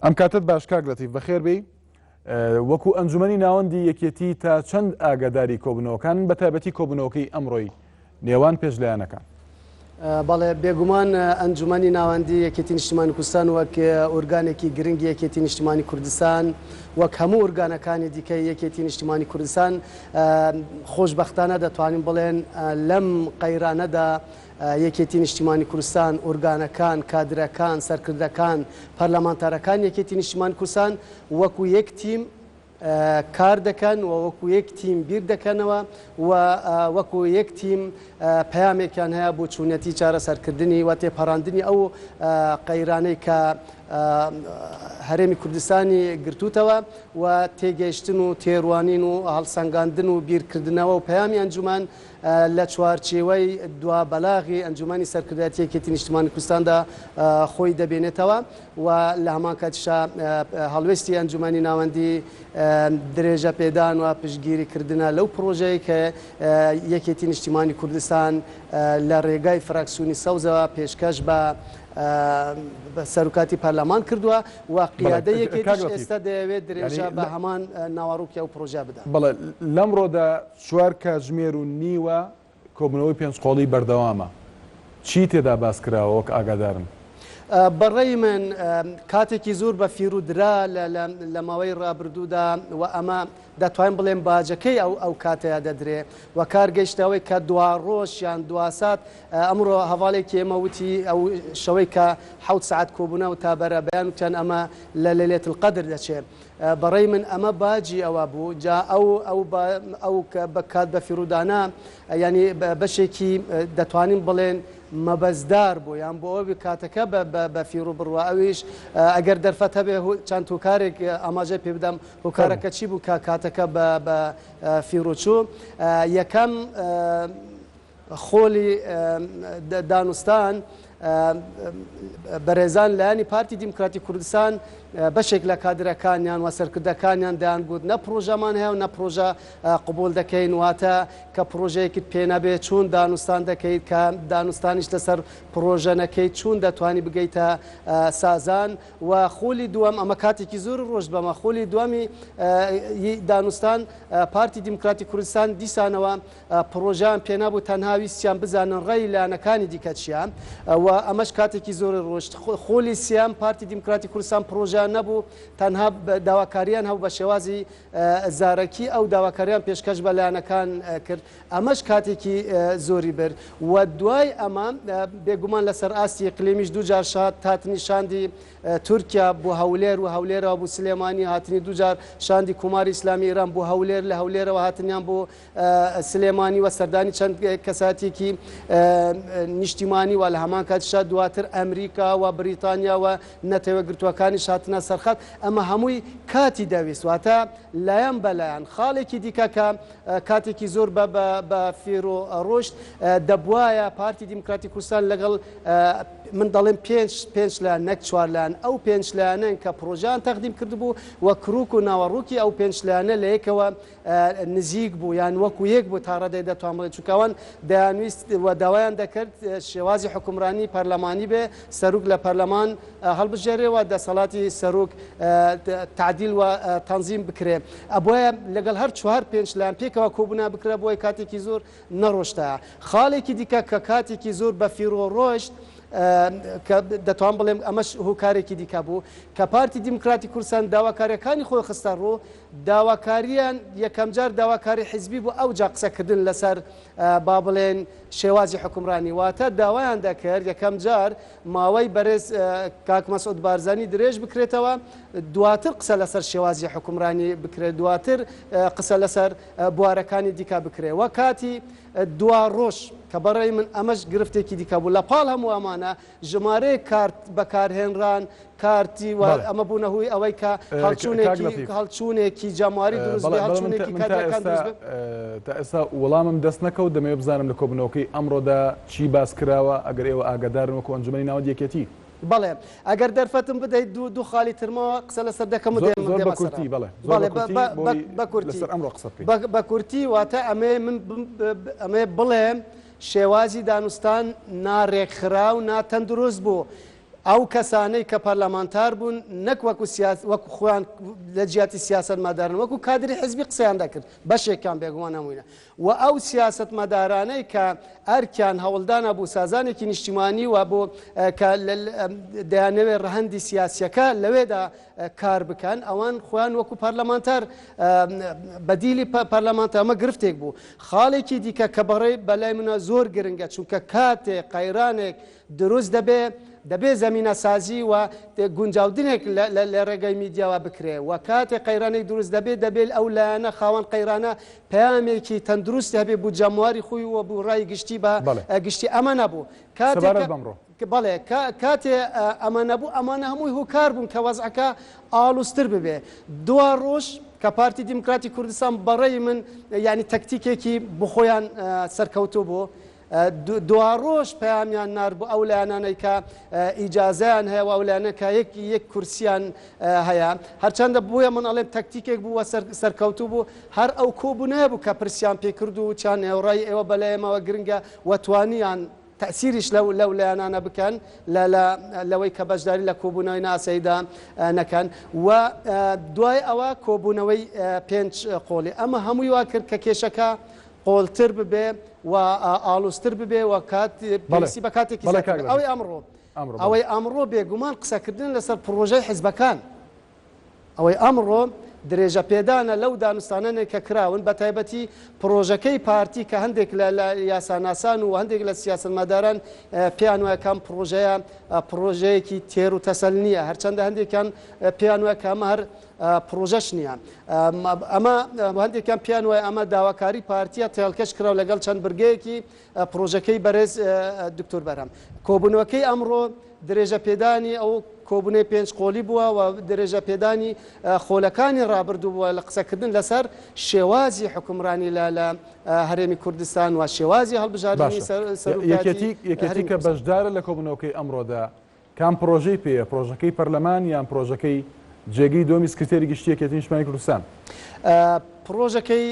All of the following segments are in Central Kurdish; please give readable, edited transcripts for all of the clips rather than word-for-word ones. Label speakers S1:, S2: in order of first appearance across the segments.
S1: ئەم کاتت باش کاگلەتیف بەخێر بێ وەکو ئەنجومەنی ناوەندی یەکێتی تا چەند ئاگاداری کۆبنەوەکان بە تایبەتی کۆبنەوەکەی ئەمڕۆی نێوان پێشلایەنەکان.
S2: بەڵێ بێگومان ئەنجومەنی ناوەندی یەکێتی نیشتیمانی کوردستان وەک ئۆرگانێکی گرنگی یەکێتی نیشتیمانی کوردستان وەک هەموو ئۆرگانەکانی دیکەی یەکێتی نیشتیمانی کوردستان خۆشبەختانە دەتوانین بڵێن لەم قەیرانەدا یەکێتی نیشتیمانی کوردستان ئۆرگانەکان کادرەکان سەرکردەکان پەرلەمانتارەکان یەکێتی نیشتیمانی کوردستان وەکو یەک تیم کار دەکەن و وەکو یەک تیم بیر دەکەنەوە و وەکو یەک تیم پەیامێکیان هەیە بۆ چوونەتی چارەسەرکردنی و تێپەڕاندنی ئەو قەیرانەی کە هەرێمی کوردستانی گرتووتەوە و تێگەیشتن و تێڕوانین و هەڵسەنگاندن و بیرکردنەوە و پەیامی ئەنجومان لە چوارچێوەی دوا بەلاغی ئەنجومانی سەرکردایەتی یەکێتی نیشتیمانی کوردستاندا خۆی دەبێنێتەوە و لە هەمان کاتیشا هەڵوێستی ئەنجومانی ناوەندی درێژە پێدان و پشتگیریکردنە لەو پرۆژەیە کە یەکێتی نیشتیمانی کوردستان لە ڕێگای فراکسیۆنی سەوزەوە پێشکەش بە سەرۆکاتی پەرلەمان کردووە و قیادەی یەکێتیش ئێستا دەیەوێت درێژە بە هەمان ناوەڕووکی ئەو پرۆژە بدات.
S1: بەڵێ لەمڕۆدا 4 کاتژمێر و نیوە کۆبنەوەی پێنجقۆڵی بەردەوامە چی تێدا باس کراوە وەک ئاگادارم؟
S2: بەڕێی من کاتێکی زۆر بە فیرودرا لە ماوەی ڕابردوودا و ئەمە دەتوانین بڵێن باجەکەی ئەو کاتەیە دەدرێ و کارگەشتەوەی کە دوا ڕۆژ یان دواسات ئەمڕۆ هەواڵێکی ئێمە وتی ئەو شەوەی کە 7 ساعت کۆبوونە و تا بەرەبەیان وتیان ئەمە لە لەیلەت القەدر دەچێت. بەڕێی من ئەمە باجی ئەوە بوو جا ئەو بە کات بە فیرودانە ینی بەشێکی دەتوانین بڵێن مەبەزدار بوو یان بۆ ئەوی کاتەکە بە فیرو بڕوە ئەویش ئەگەر دەرفەت هەبێ چەند هۆکارێک ئاماژە پێ بدەم هۆکارەکە چی بوو کاتەکە بە فیرۆچوو یەکەم خۆلی دانوستان بەڕێزان لایەنی پارتی دیموکراتی کوردستان بەشێک لە کادرەکانیان و سەرکردەکانیان دەیان گوت نە پرۆژەمان هەیە و نە پرۆژە قبول دەکەین واتە کە پرۆژەیەکت پێ نەبێ چوون دانوستان دەکەیت کە دانوستانیش لەسەر پرۆژە نەکەیت چوون دەتوانی بگەیتە سازان و خۆلی دووەم ئەمە کاتێکی زۆر ڕۆژ بەمە خۆلی دووەمی دانوستان پارتی دیموکراتی کوردستان دیسانەوە پرۆژیان پێ نەبوو تەنها ویستیان بزانن ڕێی لایەنەکانی دیکە چیان و ئەمەش کاتێکی زۆر ڕۆشت خۆلی سیام پارتی دیموکراتی کوردستان پرۆژە نەبوو تەنها داواکاریان هەبوو بە شێوازی زارەکی ئەو داواکاریان پێشکەش بە لایەنەکان کرد ئەمەش کاتێکی زۆری برد و دوای ئەمە بێگومان لەسەر ئاستی ئیقلیمیش دووجار هاتنی شاندی تورکیا بۆ هەولێر و هەولێرەوە بوو سلێمانی هاتنی دووجار شاندی کوماری ئیسلامی ئێران بۆ هەولێر لە هەولێرەوە هاتنیان بۆ سلێمانی و سەردانی چەند کەساتێکی نیشتیمانی و لە هەمان کاتیشا دواتر ئەمریکا و بریتانیا و نەتەوە گرتووەکانی هاتنە سەرخەت ئەمە هەمووی کاتی دەویست واتە لایەن بەلایەن خاڵێکی دیکە کە کاتێکی زۆر بە فێرۆ ڕۆشت دەبوایە پارتی دیموکراتی کوردستان لەگەڵ من دەڵێم پێنج لایەن نەک 4 لایەن ئەو 5 لایەنن کە پرۆژیان تەقدیم کردبوو و کروک و ناوەڕووکی ئەو 5 لایەنە لە یەکەوە نزیک بوو یان وەکو یەک بوو تا ڕێدەی دەتوان بڵێ چونکەوان دەیانویست و داوایان دەکرد شێوازی حکومڕانی پەرلەمانی بێ سەرۆک لە پەرلەمان هەڵبژێرێەوە دەسەڵاتی سەرۆک تعدیل و تەنزیم بکرێ ئەبوایە لەگەڵ هەر 4-5 لایەن پێکەوە کۆبوونا بکرێ بۆی کاتێکی زۆر نەڕۆشتە خاڵێکی دیکە کە کاتێکی زۆر بە فیرۆ ڕۆشت دەتوان بڵێم ئەمەش هۆکارێکی دیکە بوو کە پارتی دیموکراتی کوردستان داواکاریەکانی خۆی خستە ڕوو داواکاریان یەکەم جار داواکاری حیزبی بوو ئەو جا قسەکردن لەسەر با بڵێن شێوازی حکومڕانی واتە داوایان دەکرد یەکەم جار ماوەی بەرز کاک مەسعود بارزانی درێژ بکرێتەوە دواتر قسە لەسەر شێوازی حکومڕانی بکرێت دواتر قسە لەسەر بوارەکانی دیکە بکرێت وە کاتی دوا ڕۆژ کە بەڕێی من ئەمەش گرفتێکی دیکە بوو لە پاڵ هەموو ئەمانە ژمارەیە کارت بەکارهێنران کارتی و ئەمە بوونە هۆی ئەوەی کە هەڵچوونێکی جامواری دروست هەڵچوونێکی کادرەکان دروست
S1: تا ئێستا وەڵامم دەست نەکەوت دەمەوێت بزانم لە کۆبنەوەکەی ئەمڕۆدا چی باس کراوە ئەگەر ئێوە ئاگادارن وەکو ئەنجومەنی ناوەندی یەکێتی
S2: بەڵێ ئەگەر دەرفەتم بدەیت دوو خاڵی ترمەوە قسە لەسەر دەکەم بە کورتی واتە ئەمێ بڵێم شێوازی دانوستان ناڕێکخرا و ناتەندروست بوو ئەو کەسانەی کە پەرلەمانتار بوون نەک وەکو خۆیان لە جیاتی سیاسەتمەدارن وەکو کادری حزبی قسەیان دەکرد بەشێکیان بێگومان نەمووینە و ئەو سیاسەتمەدارانەی کە ئەرکیان هەوڵدانە بوو سازانێکی نیشتیمانی و بۆ کە دەیانەوێت ڕەهەندی سیاسیەکە لەوێدا کار بکەن ئەوان خۆیان وەکو پەرلەمانتار بەدیلی پەرلەمانتار ئەمە گرفتێک بوو خاڵێکی دیکە کە بەڕێ بەلای منە زۆر گرنگە چونکە کاتێک قەیرانێک دروست دەبێ زمینە سازی و گونجاودنێک لە ڕێگەی میدیاوە بکرێ و کاتێک قەیرانێک دروست دەبێت ئەو لایەنە خاوەن قەیرانە پەیامێکی تەندروستی هەبێ بوو جەمواری خۆی و بوو ڕای گشتی بە گشتی ئەمە نەبوو بەڵێ کاتێ ئەمە نەبوو ئەمانە هەمووی هۆکار بوون کە وەزعەکە ئاڵوستر ببێ دوا ڕۆژ کە پارتی دیموکراتی کوردستان بەڕێی من ینی تەکتیکێکی بخۆیان سەرکەوتو بوو دوا ڕۆژ پەیامیان نار بوو ئەو لایەنانەی کە ئیجازەیان هەیە و ئەو لایەنە کە یەک کورسیان هەیە هەرچەندە بووە من ئەڵێم تەکتیکێک بوو سەرکەوتو بوو هەر ئەو کۆبوونەیە بوو کە پرسیان پێکرد و چیان هێوڕای ئێوە بەلایەمەوە گرنگە وەتوانیان تأثیریش لەو لایەنانە بکەن لەوەی کە بەشداری لە کۆبوونەوەی ناسەیدا نەکەن و دوای ئەوە کۆبوونەوەی 5 قۆڵی ئەمە هەمووی وا کرد کە کێشەکە قۆڵتر ببێ و ئاڵوستر ببێ و پێویستی بە کاتێکی ئەوەی ئەمڕۆ بێگومان قسەکردن لەسەر پرۆژەی حیزبەکان ئەوەی ئەمڕۆ درێژە پێدانە لەو دانوستانانێک کە کراون بە تایبەتی پرۆژەکەی پارتی کە هەندێک لە یاساناسان و هەندێک لە سیاسەتمەداران پێیان وایە کەم پرۆژەیەکی تێر و تەسەل نییە هەرچەندە هەندێکیان پێیان وایە کە ئەمە هەر پرۆژەش نییە ئەمە هەندێکیان پێیان وایە ئەمە داواکاری پارتیە تێڵکەش کراوە لەگەڵ چەند برگەیەکی پرۆژەکەی بەرز دکتۆر بەرهەم کۆبوونەوەکەی ئەمڕۆ درێژە پێدانی ئەو کۆبوونەی 5 قۆلی بووە و درێژە پێدانی خۆلەکانی ڕابردوو بووە لە قسەکردن لەسەر شێوازی حکومڕانی لە هەرێمی کوردستان و شێوازی هەڵبژاردننی
S1: یەکێتی کە بەشدارە لە کۆبوونەوەکەی ئەمڕۆدا کام پرۆژەی پێە پرۆژەکەی پەرلەمان یان پرۆژەکەی جێگەی دۆمی سکرتێری گشتی یەکێتی نیشتیمانی کوردستان
S2: پرۆژەکەی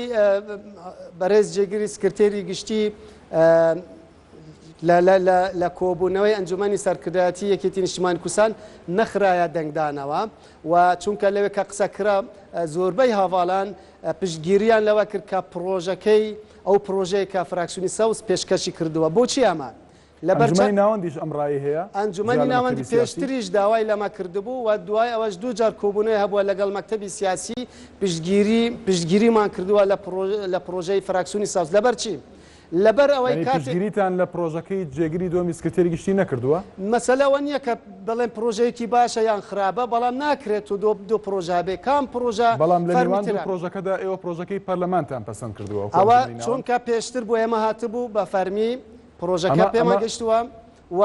S2: بەڕێز جێگیری سکرتێری گشتی لە کۆبوونەوەی ئەنجومەنی سەرکردایەتی یەکێتی نیشتیمانی کوردستان نەخرایە دەنگدانەوە و چونکە لەوێ کە قسەکرا زۆربەی هاواڵان پشتگیریان لەوە کرد کە پرۆژەکەی ئەو پرۆژەیە کە فراکسیۆنی سەوز پێشکەشی کردووە بۆچی ئەمە
S1: ئەنجومەنی ناوەندیش ئەمڕایی هەیە
S2: ئەنجومەنی ناوەندی پێشتریش داوای لەمە کردبوو و دوای ئەوەش دوو جار کۆبوونەوەی هەبووە لەگەڵ مەکتەبی سیاسی پشتگیریمان کردووە لە پرۆژەی فراکسیۆنی سەوز لەبەر چی لەبەر ئەوەی
S1: پشتگیریتان لە پرۆژەکەی جێگیری دۆمی سکرتێری گشتی نەکردووە
S2: مەسەلەوە نییە کە بڵێن پرۆژەیەکی باشە یان خراپە بەڵام ناکرێت و دۆ پرۆژە بێ کام پرۆژە
S1: بەڵام لە نێوان پرۆژەکەدا ئێوە پرۆژەکەی پەرلەمانتان پەسەند کردووە
S2: ئەوە چونکە پێشتر بۆ ئێمە هاتبوو بە فەرمی پرۆژەکە پێمە گەشتووە و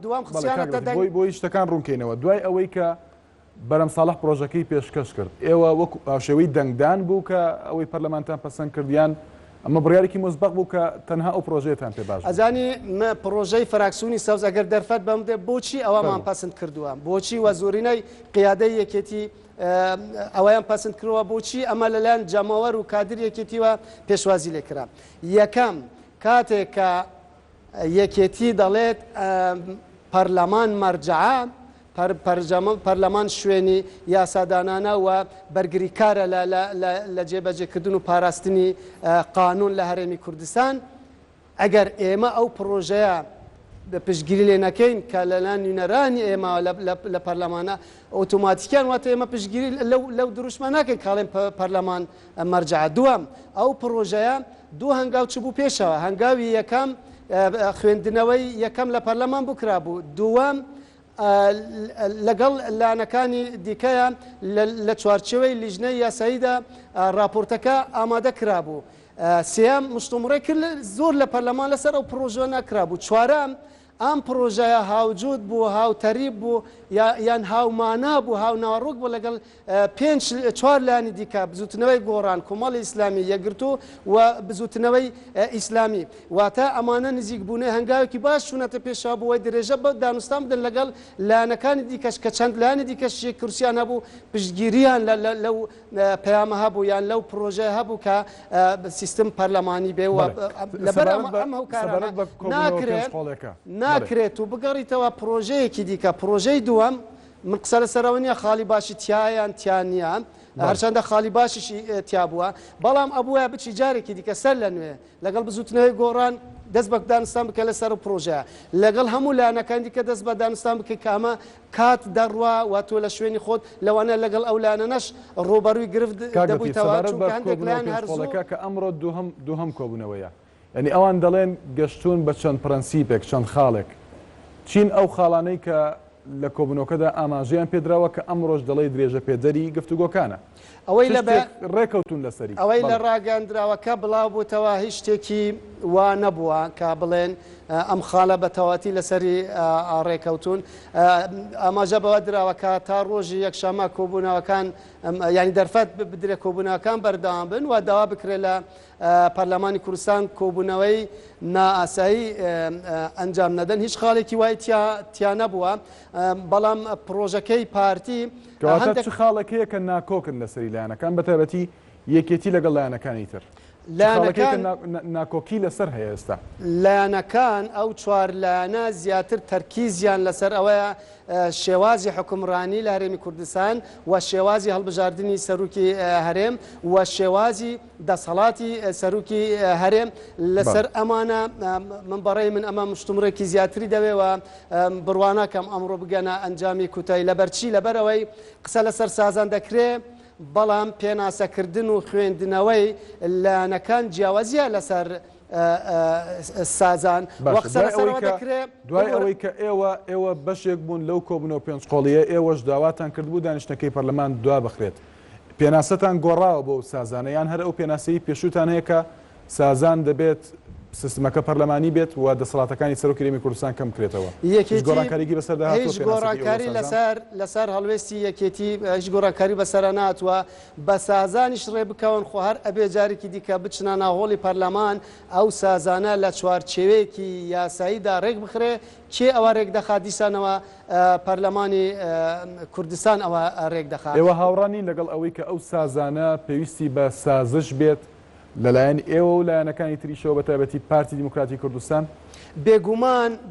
S2: دوام خسیانەتە
S1: بۆی شتەکان ڕوونکەینەوە دوای ئەوەی کە بەرەم ساڵح پرۆژەکەی پێشکەش کرد ئێوە وەکو شێوەی دەنگدان بوو کە ئەوەی پەرلەمانتان پەسەند کردیان ئەمە بڕیارێکی مزبەق بوو کە تەنها ئەو پرۆژەیەتان پێ باش
S2: ئەزانی پرۆژەی فراکسیۆنی سەوز ئەگەر دەرفەت بەمدێ بۆچی ئەوەمان پەسەند کردووە بۆچی وە زۆرینەی قیادەی یەکێتی ئەوەیان پەسەند کردووە بۆچی ئەمە لەلایەن جەمەوەر و کادر یەکێتیوە پێشوازی لێکرا یەکەم کاتێک کە یەکێتی دەڵێت پەرلەمان مەرجعە پەرلەمان شوێنی یاسادانانە و بەرگری کارە لە جێبەجێکردن و پاراستنی قانون لە هەرێمی کوردستان ئەگەر ئێمە ئەو پرۆژەیە پشتگیری لێ نەکەین کە لەلایەن نوێنەرانی ئێمە لە پەرلەمانە ئۆتۆماتیکیان واتە ئێمە پشتگیری لەو دروشمان ناکەین کاڵێن پەرلەمان مەرجعە دووەم ئەو پرۆژەیە دوو هەنگاو چ بوو پێشەوە هەنگاوی یەکەم خوێندنەوەی یەکەم لە پەرلەمان بکرا بوو دووەم لەگەڵ لانەکانی دیکەیە لە چوارچێوەی لیژنەی یاساییدا راپۆرتەکە ئامادە کرابوو سێم مشتومڕێ کرد زۆر لە پەرلەمان لەسەر ئەو پرۆژە نەکرابوو چوارەم ئەم پرۆژەیە هاوجود بوو هاوتەریب بوو یان هاومانا بوو هاوناڕووک بوو لەگەڵ 4 لایانی دیکە بزوتنەوەی گۆڕان کۆمەڵی ئیسلامی یەکگرتو و بزوتنەوەی ئیسلامی واتە ئەمانە نزیک بوونێ هەنگاوێکی باش چوونەتە پێشا بووە درێژە بە دانوستان بدەن لەگەڵ لایەنەکانی دیکەش کە چەند لایانی دیکەش کورسیان هەبوو پشتگیریان لەو پەیامە هەبوو یان لەو پرۆژە هەبوو کە سیستم پەرلەمانی بێ و لەبەر ئەم هەوکارانە ناکرێت و بگەڕیتەوە پرۆژەیەکی دیکە پرۆژەی دووەم من قسە لەسەرەوە نیە خاڵی باشی تیایان تیانیان هەرچەندە خاڵی باشیشی تیا بووە بەڵام ئەبووە بچی جارێکی دیکە سەر لە نوێ لەگەڵ بزوتنەوەی گۆڕان دەست بە دانستان بکە لەسەر پرۆژەیە لەگەڵ هەموو لایەنەکان دیکە دەست بە دانستان بکە کامە کات دەڕوا وا تۆ لە شوێنی خۆت لەوانە لەگەڵ ئەو لایەنەش ڕۆبەرووی گرفت دەبوویتەوە چونکە هەندێک لایەن هەرزوو
S1: کە ئەمڕۆ دووهەم کۆبوونەوەیە یعنی ئەوان دەڵێن گەشتون بە چەند پرەنسیپێک چەند خاڵێک چین ئەو خاڵانەی کە لە کۆبوونەوەکەدا ئاماژەیان پێدراوە کە ئەمڕۆژ دەڵێ درێژە پێدەری گفتوگۆکانە
S2: ئەوەی لە
S1: ڕێکەوتون لەسەری
S2: ئەوەی لە ڕاگەاندراوەکە بڵاو بووتەوە هیچ شتێکی وا نەبووە کا بڵێن ئەم خاڵە بە تەواتی لەسەری ڕێکەوتون ئاماژە بەوە دراوەکە تا ڕۆژی یەکشەمە کۆبوونەوەکان ینی دەرفەت بدرێت کۆبوونەوەکان بەردەوام بن و داوا بکرێت لە پەرلەمانی کوردستان کۆبوونەوەی نائاسایی ئەنجام نەدەن هیچ خاڵێکی وای تیا نەبووە بەڵام پرۆژەکەی پارتی
S1: چ خاڵەکەیە کە ناکۆکن لەسەری لایەنەکان بەتایبەتی یەکێتی لەگەڵ لایەنەکانی تر ناکۆکی لەسەر هەیە ئێستا
S2: لایەنەکان ئەو چوار لایەنە زیاتر تەرکیزیان لەسەر ئەوەیە شێوازی حکومڕانی لە هەرێمی کوردستان و شێوازی هەڵبژاردننی سەرروکی هەرێم و شێوازی دەسەڵاتی سەرروکی هەرێم لەسەر ئەمانە من بەڕێی من ئەمە مشتومڕێکی زیاتری دەوێەوە بڕوانەکەم ئەمڕۆ بگەنە ئەنجامی کوتای لەبەرچی لەبەرەوەی قسە لەسەر سازان دەکرێت بەڵام پێناسەکردن و خوێندنەوەی لایەنەکان جیاوازیە لەسەر سازان
S1: دوای ئەوەی کە ئێوە بەشێک بوون لەو کۆبوونەوە پێنج قۆڵیە ئێوەش داواتان کردبوو دانیشتەکەی پەرلەمان دوا بخرێت پێناسەتان گۆڕاوە بۆ سازانە یان هەر ئەو پێناسەی پێشووتان هەیە کە سازان دەبێت سیستمەکە پەرلەمانی بێت و دەسەڵاتەکانی سەرۆکی هەرێمی کوردستان کەم بکرێتەوە
S2: گۆڕانکاریگی بەسەردا هیچ گۆڕانکاری لەسەر هەڵوێستی یەکێتی هیچ گۆڕانکاری بەسەر ناتوە بە سازانیش ڕێ بکەون خۆ هەر ئەبێ جارێکی دیکە بچنە ناوهۆڵی پەرلەمان ئەو سازانە لە چوارچێوەیەکی یاساییدا ڕێک بخرێ کێ ئەوە ڕێک دەخات دیسانەوە پەرلەمانی کوردستان ئەوە ڕێک دەخات
S1: ئێوە هاوڕانی لەگەڵ ئەوەی کە ئەو سازانە پێویستی بە سازش بێت لەلایەن ئێوە و لایەنەکانی تریشەوە بەتایبەتی پارتی دیموکراتی کوردستان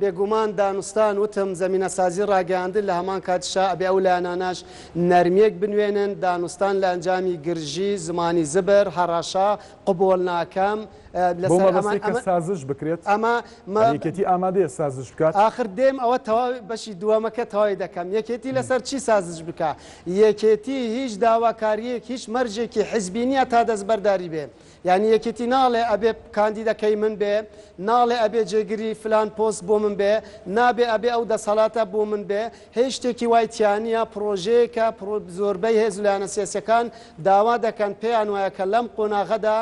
S2: بێگومان دانوستان وتم زمینە سازی ڕاگەاندن لە هەمان کاتیشا ئەبێ ئەو لایەنانەش نەرمێک بنوێنن دانوستان لە ئەنجامی گرژی زمانی زبر هەڕاشا قبول ناکەم
S1: سازش بکرێت ئەمەکێتی ئامادەیە سازش بکات
S2: آخر دێم ئەوە تەواوی بەشی دووەمەکە تەواوی دەکەم یەکێتی لەسەر چی سازش بکە یەکێتی هیچ داواکاریەک هیچ مەرجێکی حزبی نییە تا دەستبەرداری بێ یعنی یەکێتی ناڵێ ئەبێ کاندیدەکەی من بێ ناڵێ ئەبێ جێگیری فلان پۆست بۆ من بێ نابێ ئەبێ ئەو دەسەڵاتە بۆ من بێ هیچ شتێکی وای تیانە پرۆژەیەکە زۆربەی هێز لایەنە سیاسیەکان داوا دەکەن پێیان وایە کە لەم قۆناغەدا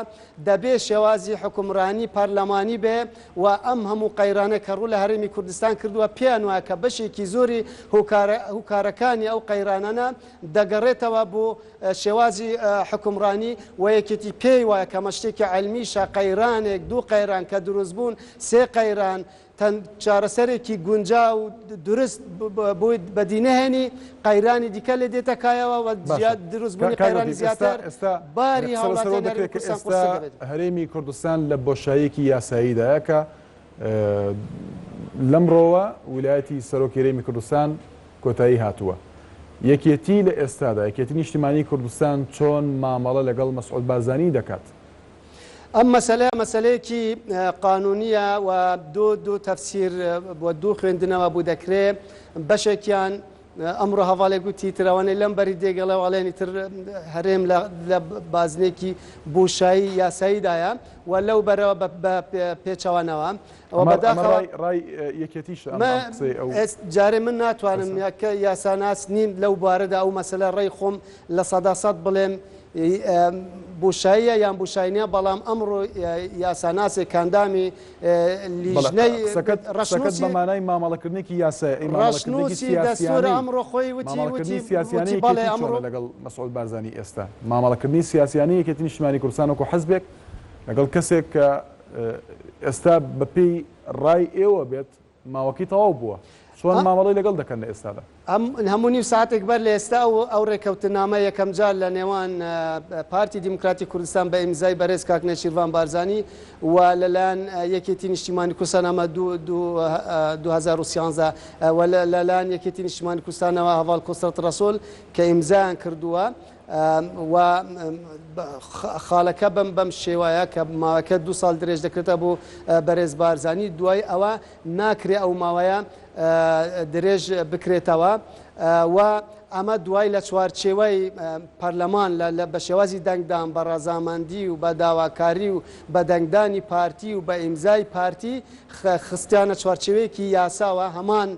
S2: دەبێ شێوازی حکومڕانی پەرلەمانی بێ و ئەم هەموو قەیرانە کە ڕوو لە هەرێمی کوردستان کردووە پێیان وایە کە بەشێکی زۆری هوکارەکانی ئەو قەیرانانە دەگەڕێتەوە بۆ شێوازی حکومڕانی و یەکێتی پێی وایە کە مەشتێکی عەلمیشە قەیرانێک دوو قەیران کە دروست بوون سێ قەیران چارەسەرێکی گونجا و درست بۆی بەدینەهێنی قەیرانی دیکە لێ دێتەکایەوە و دروستبوونی قەیرانی زیاتر باری
S1: ئێستا هەرێمی کوردستان لە بۆشاییەکی یاساییدایە کە لەمڕۆوە ویلایەتی سەرۆکی هەرێمی کوردستان کۆتایی هاتووە یەکێتی لە ئێستادا یەکێتی نیشتیمانی کوردستان چۆن مامەڵە لەگەڵ مەسعود بارزانی دەکات
S2: ئەم مەسەلەیەکی قانونیە و دوو تەفسیر بۆ دوو خوێندنەوە بوو دەکرێت بەشێکیان ئەمڕۆ هەواڵێک گوتی ترەوانەی لەم بەری دێگەڵە وڵێنی تر هەرێم لە بازنێکی بوشایی یاساییدایە و لەو بەرەوە بە پێچەوانەوە
S1: ڕای یەکێتیش
S2: جارێ من ناتوانم کە یاساناس نیم لەو بارەدا ئەو مەسەلە ڕێی خۆم لە سەداسەد بڵێم بوشاییە یان بوشاینە بەڵام ئەمڕۆ یاساناسێک کاندامی لیژنەی
S1: ڕەشەکەت بەمانای مامەڵەکردنێکی
S2: ڕەشنووسی دەستور ئەمڕۆ خۆی وتی
S1: سیاسیانی بەڵێ ئەمڕۆ لەگەڵ مەسعود بارزانی ئێستا مامەڵەکردنی سیاسیانی یەکێتی نیشتیمانی کوردستان وەکو حەزبێک لەگەڵ کەسێک کە ئێستا بەپێی ڕای ئێوە بێت ماوەکی تەواو بووە چۆن مامەڵی لەگەڵ دەکەن لە ئێستادا
S2: هەموو نیم ساعتێک بەر لە ئێستا و ئەو ڕێکەوتنامە یەکەم جار لە نێوان پارتی دیموکراتی کوردستان بە ئیمزای بەڕێز کاک نەچیروان بارزانی و لەلایەن یەکێتی نیشتیمانی کوردستانەوە 2013 و لەلایەن یەکێتی نیشتیمانی کوردستانەوە هەڤاڵ کۆسەرت ڕەسۆل کە ئیمزایان کردووە و خاڵەکە بەم شێوایە کە ماوەکە 2 ساڵ درێژ دەکرێتە بۆ بەڕێز بارزانی دوای ئەوە ناکرێ ئەو ماوەیە درێژ بکرێتەوە و ئەمە دوای لە چوارچێوەی پەرلەمان بە شێوازی دەنگدان بە ڕەزامەندی و بە داواکاری و بە دەنگدانی پارتی و بە ئیمزای پارتی خستیانە چوارچێوەیەکی یاساوە هەمان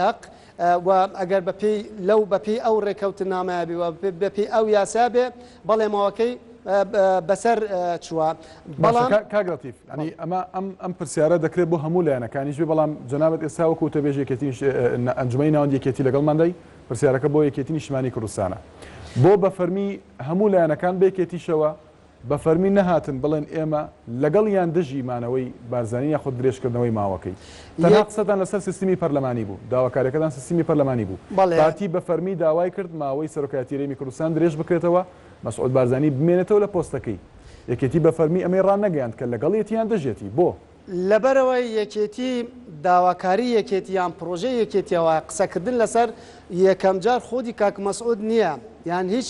S2: دەق و ئەگەر بەپێی ئەو ڕێکەوتنامە بێ و بەپێی ئەو یاسا بێ بەڵێمەوەکەی بەسەر چووە
S1: بەڵام کاگراتیف ینی ئەمە ئەم پرسیارە دەکرێت بۆ هەموو لایەنەکانیش بێ بەڵام جەنابەت ئێستا وەکو وتەبێژ یەکێتی ئەنجومەی ناوەندی یەکێتی لەگەڵماندای پرسیارەکە بۆ یەکێتی نیشتیمانی کوردستانە بۆ بە فەرمی هەموو لایەنەکان بێکێتیشەوە بە فەرمی نەهاتن بڵێن ئێمە لەگەڵ یان دژیمانەوەی بارزانی یاخود درێژکردنەوەی ماوەکەی تەنها قسەتان لەسەر سیستمی پەرلەمانی بوو داواکاریەکەتان سیستمی پەرلەمانی بوو پارتی بە فەرمی داوای کرد ماوەی سەرۆکایەتی هەرێمی کوردستان درێژ بکرێتەوە مەسعود بارزانی بمێنێتەوە لە پۆستەکەی یەکێتی بە فەرمی ئەمەی ڕان نەگەیاند کە لەگەڵ یەکیان دەژێتی بۆ
S2: لەبەرەوەی یەکێتی داواکاری یەکێتیان پرۆژەی یەکێتیەوە قسەکردن لەسەر یەکەم جار خۆی کاک مەسعود نییە یان هیچ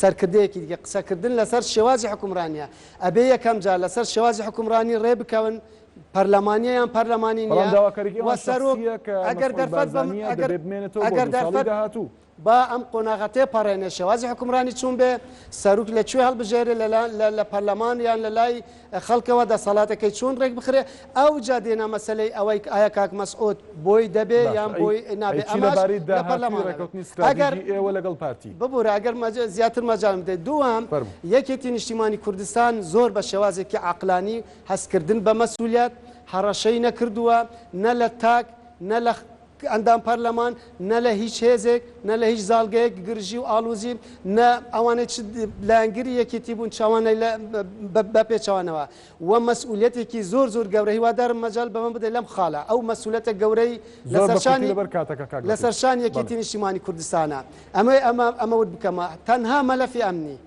S2: سەرکردەیەکی دیگە قسەکردن لەسەر شێوازی حکومڕانیە ئەبێ یەکەم جار لەسەر شێوازی حکومڕانی ڕێ بکەون پەرلەمانیە یان پەرلەمانی نییە ئەگەر دەرفەت هاتوو با ئەم قۆناغەتێ پەڕێنێ شێوازی حکومڕانی چوون بێ سەرروک لەکوێ هەڵبژێرێ لە پەرلەمان یان لە لای خەڵکەوە دەسەڵاتەکەی چۆن ڕێک بخرێ ئەو جا دێنە مەسەلەی ئەوەی ئایا کاک مەسعود بۆی دەبێ یان بۆی نابێ
S1: ئێوە لەگەڵ پارتی
S2: ببوورە ئەگەر زیاتر مەجاڵم بدەیت دووەم یەکێتی نیشتیمانی کوردستان زۆر بە شێوازێکی عەقلانی هەستکردن بە مەسئولیەت هەڕەشەی نەکردووە نە لە تاک نە لە ئەندام پەرلەمان نە لە هیچ هێزێک نە لە هیچ زاڵگەیەک گرژی و ئاڵوزی نە ئەوانەی لایەنگیری یەکێتی بوون چاوانەی بە پێچوانەوە و مەسئولیەتێکی زۆر زۆر گەورە هیوادارم مەجال بەمە بدەیت لەم خاڵە ئەو مەسئولیەتە گەورەی لەسەرشان یەکێتی نیشتیمانی کوردستانە ئەمە ورد بکەمە تەنها مەلەفی ئەمنی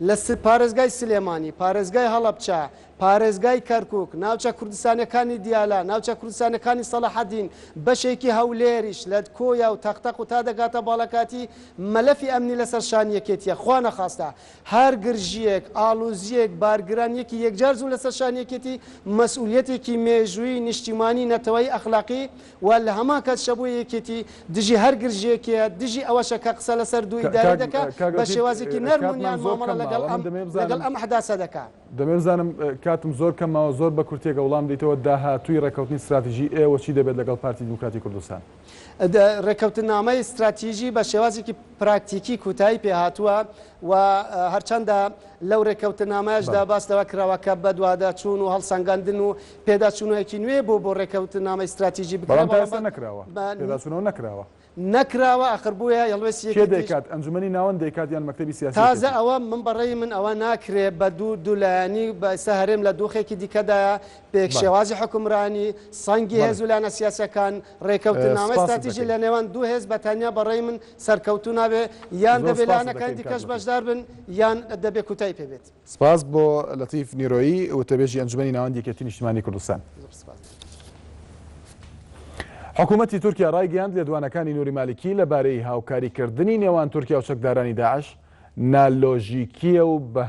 S2: لە پارێزگای سلێمانی پارێزگای هەڵەبچە پارێزگای کەرکووک ناوچە کوردستانەکانی دیالە ناوچە کوردستانەکانی سەلاحەدین بەشێکی هەولێریش لە کۆیا و تەختەق و تا دەگاتە باڵەکاتی مەلەفی ئەمنی لەسەر شان یەکێتیە خوا نەخواستە هەر گرژیەک ئاڵوزیەک بارگرانیەکی یەکجار زوو لەسەر شان یەکێتی مەسئولیەتێکی مێژووی نیشتیمانی نەتەوەی ئەخلاقی و لە هەمان کات شەبوو یەکێتی دژی هەر گرژیەکە دژی ئەوەشە کە قسە لەسەر دوو ئیدارە دەکات بە شێوازێکی نەرمونیان مامەڵە لەگەڵ ئەم حداسە دەکات
S1: دەمێزانم کاتم زۆر کەمەوە زۆر بە کورتێکە وەڵام دیتەوە داهاتووی ڕێکەوتنی استراتیژی ئێوە چی دەبێت لەگەڵ پارتی دیموکراتی کوردستان
S2: ڕێکەوتنامەی استراتیژی بە شێوازێکی پراکتیکی کوتایی پێهاتووە و هەرچەندە لەو ڕێکەوتنامەیەشدا باستەوە کراوەکە بەدووادا چوون و هەڵسەنگاندن و پێداچوونەوەیەکی نوێ بۆ ڕێکەوتنامەی استراتیژی
S1: بکرێت نەکراوە نەکراوە
S2: نەکراوە ئەخر بووە
S1: یەڵوێ دەکات ئەنجومەنی ناوەند دەکات یان مەکتەبی سیاسی
S2: تازە ئەوە من بەڕێی من ئەوە ناکرێت بە دوولایانی بەسە هەرێم لە دۆخێکی دیکەدایە پێک شێوازی حکومڕانی سەنگی هێزولانە سیاسەکان ڕێکەوتنامەی استراتیژی لە نێوان دوو هێز بەتەنیا بەڕێی من سەرکەوتو نابێ یان دەبێلانەکان دیکەش بەشدار بن یان دەبێ کوتای پێبێت
S1: سپاس بۆ لەتیف نیرۆیی وتەبێژی ئەنجومەنی ناوەندی یەکێتی نیشتیمانی کوردستان حکوومەتی تورکیا ڕایگەیاند لێدوانەکانی نووری مالیکی لەبارەی هاوکاریکردنی نێوان تورکیا و چەکدارانی داعش نالۆژیکیە و بە